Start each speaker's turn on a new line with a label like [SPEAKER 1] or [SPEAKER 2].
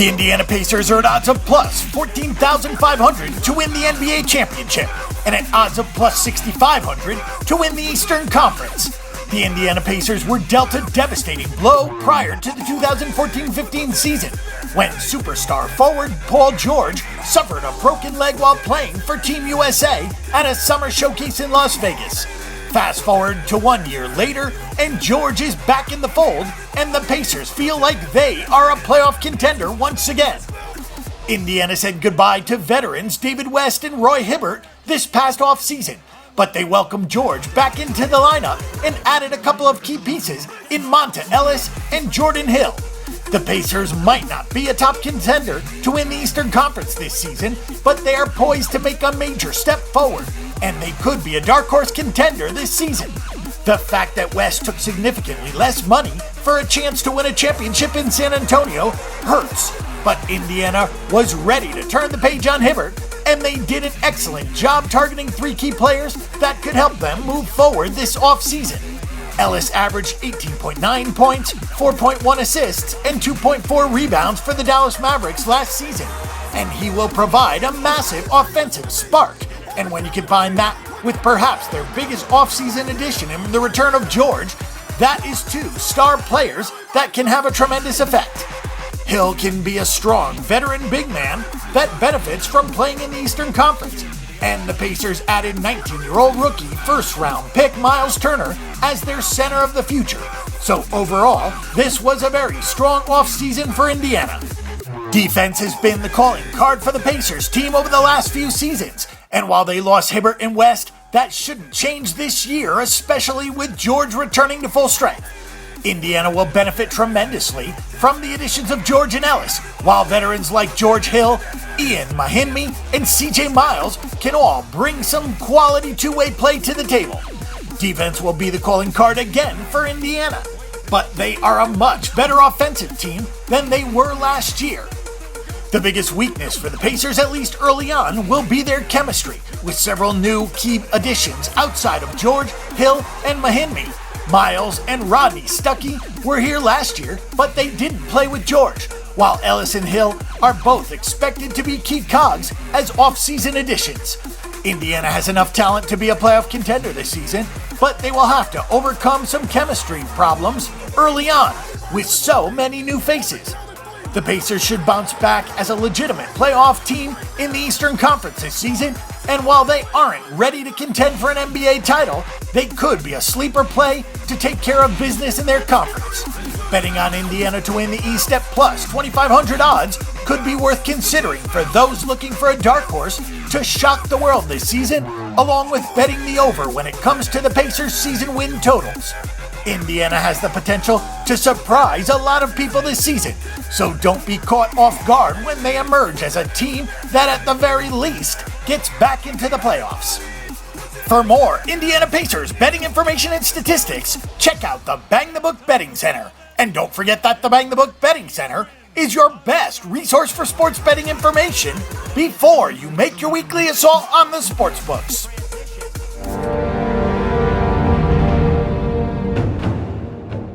[SPEAKER 1] The Indiana Pacers are at odds of plus 14,500 to win the NBA championship and at odds of plus 6,500 to win the Eastern Conference. The Indiana Pacers were dealt a devastating blow prior to the 2014-15 season when superstar forward Paul George suffered a broken leg while playing for Team USA at a summer showcase in Las Vegas. Fast forward to 1 year later, and George is back in the fold, and the Pacers feel like they are a playoff contender once again. Indiana said goodbye to veterans David West and Roy Hibbert this past offseason, but they welcomed George back into the lineup and added a couple of key pieces in Monta Ellis and Jordan Hill. The Pacers might not be a top contender to win the Eastern Conference this season, but they are poised to make a major step forward, and they could be a dark horse contender this season. The fact that West took significantly less money for a chance to win a championship in San Antonio hurts, but Indiana was ready to turn the page on Hibbert, and they did an excellent job targeting three key players that could help them move forward this offseason. Ellis averaged 18.9 points, 4.1 assists, and 2.4 rebounds for the Dallas Mavericks last season, and he will provide a massive offensive spark. And when you combine that with perhaps their biggest offseason addition in the return of George, that is two star players that can have a tremendous effect. Hill can be a strong veteran big man that benefits from playing in the Eastern Conference, and the Pacers added 19-year-old rookie first-round pick Miles Turner as their center of the future. So overall, this was a very strong offseason for Indiana. Defense has been the calling card for the Pacers team over the last few seasons, and while they lost Hibbert and West, that shouldn't change this year, especially with George returning to full strength. Indiana will benefit tremendously from the additions of George and Ellis, while veterans like George Hill, Ian Mahinmi, and CJ Miles can all bring some quality two-way play to the table. Defense will be the calling card again for Indiana, but they are a much better offensive team than they were last year. The biggest weakness for the Pacers, at least early on, will be their chemistry, with several new key additions outside of George, Hill, and Mahinmi. Miles and Rodney Stuckey were here last year, but they didn't play with George, while Ellis and Hill are both expected to be key cogs as off-season additions. Indiana has enough talent to be a playoff contender this season, but they will have to overcome some chemistry problems early on with so many new faces. The Pacers should bounce back as a legitimate playoff team in the Eastern Conference this season, and while they aren't ready to contend for an NBA title, they could be a sleeper play to take care of business in their conference. Betting on Indiana to win the East at plus 2,500 odds could be worth considering for those looking for a dark horse to shock the world this season, along with betting the over when it comes to the Pacers' season win totals. Indiana has the potential to surprise a lot of people this season, so don't be caught off guard when they emerge as a team that at the very least gets back into the playoffs. For more Indiana Pacers betting information and statistics, check out the Bang the Book Betting Center. And don't forget that the Bang the Book Betting Center is your best resource for sports betting information before you make your weekly assault on the sports books.